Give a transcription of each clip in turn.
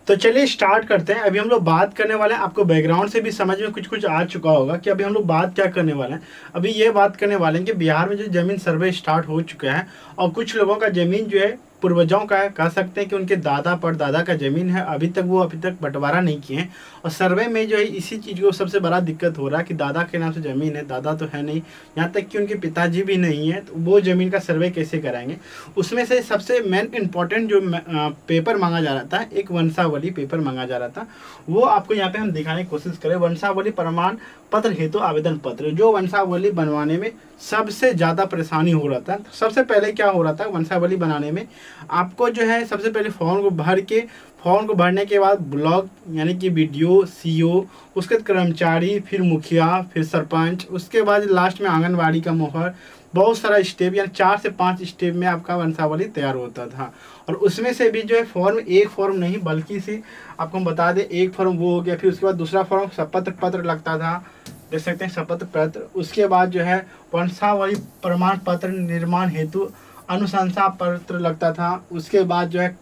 तो चलिए स्टार्ट करते हैं। अभी हम लोग बात करने वाले हैं, आपको बैकग्राउंड से भी समझ में कुछ कुछ आ चुका होगा कि अभी हम लोग बात क्या करने वाले हैं। अभी ये बात करने वाले हैं कि बिहार में जो जमीन सर्वे स्टार्ट हो चुका है और कुछ लोगों का जमीन जो है पूर्वजों का है, कह सकते हैं कि उनके दादा परदादा का जमीन है, अभी तक बंटवारा नहीं किए हैं। और सर्वे में जो है इसी चीज़ को सबसे बड़ा दिक्कत हो रहा है कि दादा के नाम से ज़मीन है, दादा तो है नहीं, यहाँ तक कि उनके पिताजी भी नहीं है, तो वो ज़मीन का सर्वे कैसे कराएंगे। उसमें से सबसे मेन इम्पॉर्टेंट जो पेपर मांगा जा रहा था, एक वंशावली पेपर मांगा जा रहा था, वो आपको यहाँ पे हम दिखाने की कोशिश करें। वंशावली प्रमाण पत्र हेतु आवेदन पत्र, जो वंशावली बनवाने में सबसे ज़्यादा परेशानी हो रहा था। सबसे पहले क्या हो रहा था वंशावली बनाने में, आपको जो है सबसे पहले फॉर्म को भरने के बाद ब्लॉक यानी कि बीडीओ, सीओ, उसके बाद कर्मचारी, फिर मुखिया, फिर सरपंच, उसके बाद लास्ट में आंगनबाड़ी का मोहर, बहुत सारा स्टेप, यानी 4 से 5 स्टेप में आपका वंशावली तैयार होता था। और उसमें से भी जो है फॉर्म, एक फॉर्म नहीं बल्कि से आपको हम बता दें, एक फॉर्म वो हो गया, फिर उसके बाद दूसरा फॉर्म शपथ पत्र लगता था, देख सकते हैं शपथ पत्र। उसके बाद जो है वंशावली प्रमाण पत्र निर्माण हेतु अनुशंसा पत्र लगता था। उसके बाद जो है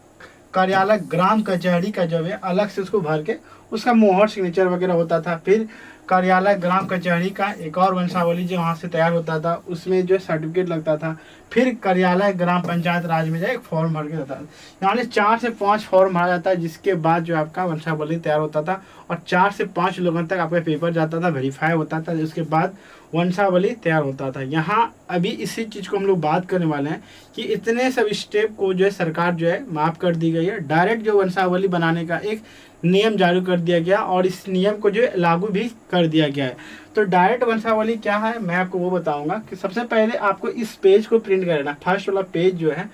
कार्यालय ग्राम कचहरी का जो है अलग से उसको भर के उसका मोहर सिग्नेचर वगैरह होता था। फिर कार्यालय ग्राम कचहरी का एक और वंशावली जो वहाँ से तैयार होता था, उसमें जो सर्टिफिकेट लगता था। फिर कार्यालय ग्राम पंचायत राज में जो एक फॉर्म भर के जाता था, यानी 4 से 5 फॉर्म भरा जाता है, जिसके बाद जो आपका वंशावली तैयार होता था और 4 से 5 लोगों तक आपका पेपर जाता था, वेरीफाई होता था, उसके बाद वंशावली तैयार होता था। यहाँ अभी इसी चीज़ को हम लोग बात करने वाले हैं कि इतने सब स्टेप को जो है सरकार जो है माफ़ कर दी गई है। डायरेक्ट जो वंशावली बनाने का एक नियम जारी कर दिया गया और इस नियम को जो है लागू भी कर दिया गया है। तो डायरेक्ट वंशावली क्या है मैं आपको वो बताऊंगा कि सबसे पहले आपको इस पेज को प्रिंट कर लेना, फर्स्ट वाला पेज जो है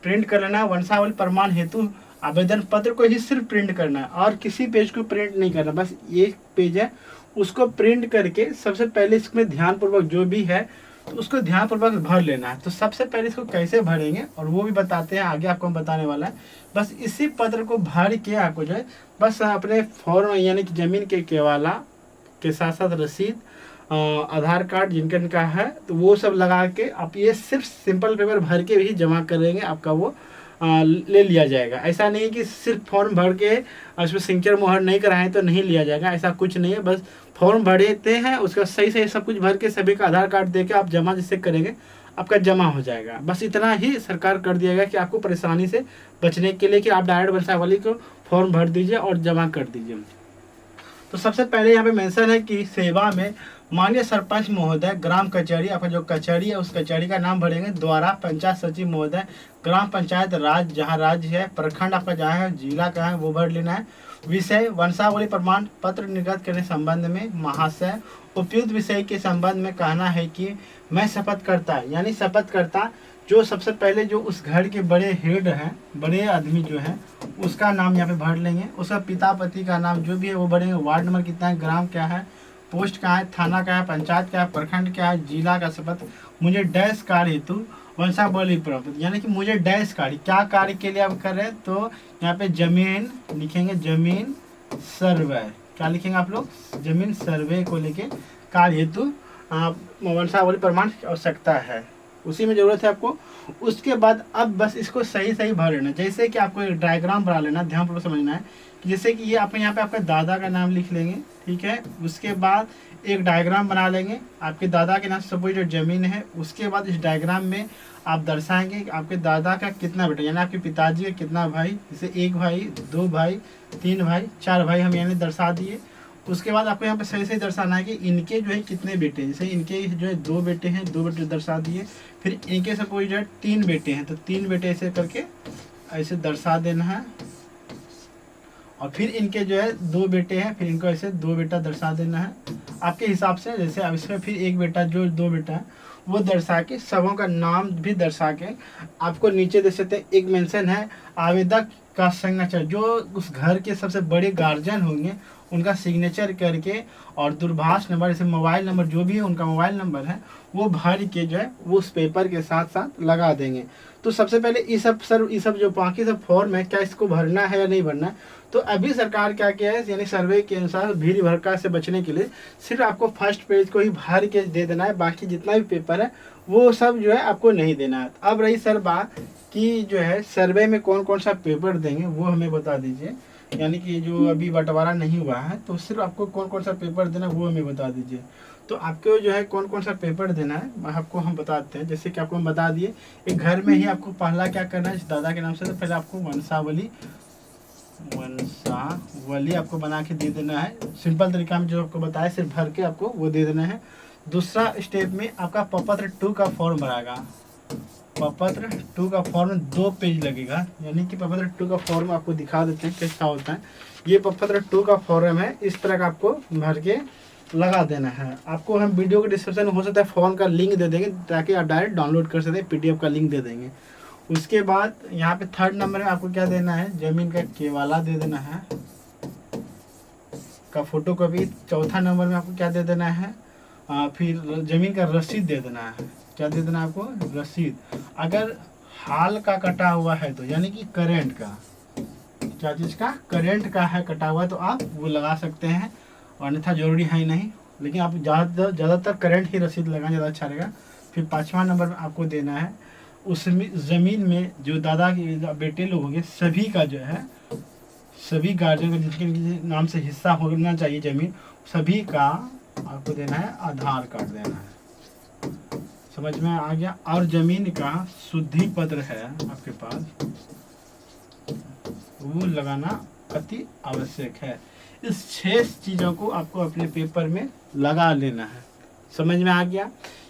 प्रिंट कर लेना। वंशावली प्रमाण हेतु आवेदन पत्र को ही सिर्फ प्रिंट करना है और किसी पेज को प्रिंट नहीं करना, बस ये पेज है उसको प्रिंट करके सबसे पहले इसमें ध्यानपूर्वक जो भी है तो उसको ध्यानपूर्वक भर लेना है। तो सबसे पहले इसको कैसे भरेंगे और वो भी बताते हैं, आगे आपको हम बताने वाला है। बस इसी पत्र को भर के आपको जो है बस अपने फॉर्म यानी कि ज़मीन के केवाला के साथ साथ रसीद, आधार कार्ड जिनका है तो वो सब लगा के आप ये सिर्फ सिंपल पेपर भर के भी जमा करेंगे, आपका वो ले लिया जाएगा। ऐसा नहीं है कि सिर्फ फॉर्म भर के उसमें सिग्नेचर मोहर नहीं कराएं तो नहीं लिया जाएगा, ऐसा कुछ नहीं है। बस फॉर्म भरते हैं, उसका सही सही सब कुछ भर के सभी का आधार कार्ड दे के आप जमा जिससे करेंगे आपका जमा हो जाएगा। बस इतना ही सरकार कर दिया गया कि आपको परेशानी से बचने के लिए कि आप डायरेक्ट वंशावली को फॉर्म भर दीजिए और जमा कर दीजिए। तो सबसे पहले यहाँ पे मेंशन है कि सेवा में माननीय सरपंच महोदय ग्राम कचहरी, आपका जो कचहरी है उस कचहरी का नाम भरेंगे, द्वारा पंचायत सचिव महोदय ग्राम पंचायत राज, जहाँ राज्य है, प्रखंड आपका जहाँ है, जिला कहाँ है वो भर लेना है। विषय वंशावली प्रमाण पत्र निर्गत करने संबंध में महाशय उपयुक्त विषय के संबंध में कहना है कि मैं शपथ करता, यानी शपथ करता जो सबसे पहले जो उस घर के बड़े हेड हैं, बड़े आदमी जो हैं उसका नाम यहाँ पे भर लेंगे, उसका पिता पति का नाम जो भी है वो भरेंगे, वार्ड नंबर कितना है, ग्राम क्या है, पोस्ट क्या है, थाना क्या है, पंचायत क्या है, प्रखंड क्या है, जिला का शपथ। मुझे डैश कार्य हेतु वंशावली प्राप्त, यानी कि मुझे डैश कार्य, क्या कार्य के लिए आप कर रहे हैं, तो यहाँ पे जमीन लिखेंगे, जमीन सर्वे, क्या लिखेंगे आप लोग, जमीन सर्वे को लेके कार्य हेतु वंशावली प्रमाण की आवश्यकता है, उसी में ज़रूरत है आपको। उसके बाद अब बस इसको सही सही भर लेना, जैसे कि आपको एक डायग्राम बना लेना, ध्यानपूर्वक समझना है कि जैसे कि ये आप यहाँ पे आपके दादा का नाम लिख लेंगे, ठीक है। उसके बाद एक डायग्राम बना लेंगे आपके दादा के नाम से सपोज जो ज़मीन है, उसके बाद इस डायग्राम में आप दर्शाएंगे कि आपके दादा का कितना बेटा, यानी आपके पिताजी का कितना भाई, जैसे 1 भाई, 2 भाई, 3 भाई, 4 भाई हम यानी दर्शा दिए। उसके बाद आपको यहाँ पे सही सही दर्शाना है कि इनके जो है कितने बेटे हैं, जैसे इनके जो है 2 बेटे हैं, 2 बेटे दर्शा दिए। फिर इनके से कोई जो है 3 बेटे हैं तो 3 बेटे ऐसे करके ऐसे दर्शा देना है। और फिर इनके जो है 2 बेटे हैं, फिर इनको ऐसे 2 बेटा दर्शा देना है आपके हिसाब से। जैसे अब इसमें फिर 1 बेटा, जो 2 बेटा है वो दर्शा के, सबों का नाम भी दर्शा के आपको नीचे देख सकते हैं एक मेंशन है आवेदक का सिग्नेचर, जो उस घर के सबसे बड़े गार्जियन होंगे उनका सिग्नेचर करके और दूरभाष नंबर, जैसे मोबाइल नंबर जो भी है उनका मोबाइल नंबर है वो भर के जो है वो उस पेपर के साथ साथ लगा देंगे। तो सबसे पहले ये सब जो बाकी सब फॉर्म है, क्या इसको भरना है या नहीं भरना है। तो अभी सरकार क्या किया है, यानी सर्वे के अनुसार भीड़ भड़का से बचने के लिए सिर्फ आपको फर्स्ट पेज को ही भर के दे देना है, बाकी जितना भी पेपर है वो सब जो है आपको नहीं देना है। अब रही सर बात कि जो है सर्वे में कौन कौन सा पेपर देंगे वो हमें बता दीजिए। यानी कि जो अभी बंटवारा नहीं हुआ है, तो सिर्फ आपको कौन कौन सा पेपर देना है वो हमें बता दीजिए। तो आपको जो है कौन कौन सा पेपर देना है मैं आपको हम बताते हैं। जैसे कि आपको हम बता दिए, एक घर में ही आपको पहला क्या करना है, दादा के नाम से तो पहले आपको वंशावली आपको बना के दे देना है। सिंपल तरीका में जो आपको बताया सिर्फ भर के आपको वो दे देना है। दूसरा स्टेप में आपका प्रपत्र 2 का फॉर्म भरागा। प्रपत्र 2 का फॉर्म 2 पेज लगेगा, यानी कि प्रपत्र 2 का फॉर्म आपको दिखा देते हैं कैसा होता है। ये प्रपत्र 2 का फॉर्म है, इस तरह का आपको भर के लगा देना है। आपको हम वीडियो के डिस्क्रिप्शन में हो सकता है फॉर्म का लिंक दे देंगे ताकि आप डायरेक्ट डाउनलोड कर सकते हैं, PDF का लिंक दे देंगे। उसके बाद यहाँ पे 3rd नंबर में आपको क्या देना है, जमीन का केवाला दे देना है का फोटो कॉपी। 4था नंबर में आपको क्या दे देना है, फिर जमीन का रसीद दे देना है। क्या दे देना है आपको, रसीद। अगर हाल का कटा हुआ है तो यानी कि करेंट का, क्या चीज़ का, करेंट का है कटा हुआ है तो आप वो लगा सकते हैं, अन्यथा जरूरी है ही नहीं। लेकिन आप ज़्यादातर करंट ही रसीद लगाएं, ज़्यादा अच्छा रहेगा। फिर 5वां नंबर में आपको देना है उसमें ज़मीन में जो दादा के बेटे लोग होंगे सभी का जो है, सभी गार्जियन का जिनके नाम से हिस्सा होना चाहिए ज़मीन, सभी का आपको देना है आधार कार्ड देना है। समझ में आ गया। और ज़मीन का शुद्धि पत्र है आपके पास, वो लगाना अति आवश्यक है। इस 6 चीज़ों को आपको अपने पेपर में लगा लेना है। समझ में आ गया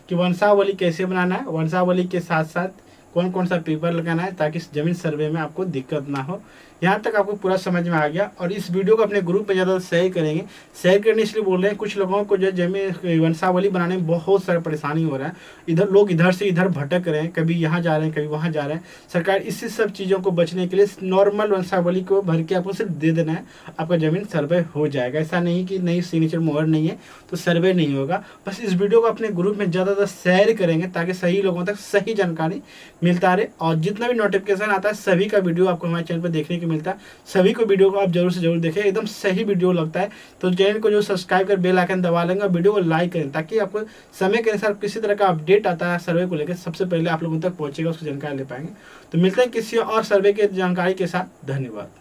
कि वंशावली कैसे बनाना है, वंशावली के साथ साथ कौन कौन सा पेपर लगाना है ताकि इस जमीन सर्वे में आपको दिक्कत ना हो। यहाँ तक आपको पूरा समझ में आ गया। और इस वीडियो को अपने ग्रुप में ज़्यादा शेयर करेंगे। शेयर करने इसलिए बोल रहे हैं, कुछ लोगों को जो जमीन वंशावली बनाने में बहुत सारा परेशानी हो रहा है। इधर से इधर भटक रहे हैं, कभी यहाँ जा रहे हैं कभी वहाँ जा रहे हैं। सरकार इससे सब चीज़ों को बचने के लिए नॉर्मल वंशावली को भर के आपको सिर्फ दे देना है, आपका ज़मीन सर्वे हो जाएगा। ऐसा नहीं कि नई सिग्नेचर मोहर नहीं है तो सर्वे नहीं होगा। बस इस वीडियो को अपने ग्रुप में ज़्यादातर शेयर करेंगे ताकि सही लोगों तक सही जानकारी मिलता रहे। और जितना भी नोटिफिकेशन आता है सभी का वीडियो आपको हमारे चैनल पर देखने को मिलता है। सभी को वीडियो को आप जरूर से जरूर देखें, एकदम सही वीडियो लगता है तो चैनल को जो सब्सक्राइब कर बेल आइकन दबा लेंगे और वीडियो को लाइक करें ताकि आपको समय के अनुसार किसी तरह का अपडेट आता है सर्वे को लेकर सबसे पहले आप लोगों तक पहुंचेगा, उसकी जानकारी ले पाएंगे। तो मिलते हैं किसी और सर्वे के जानकारी के साथ। धन्यवाद।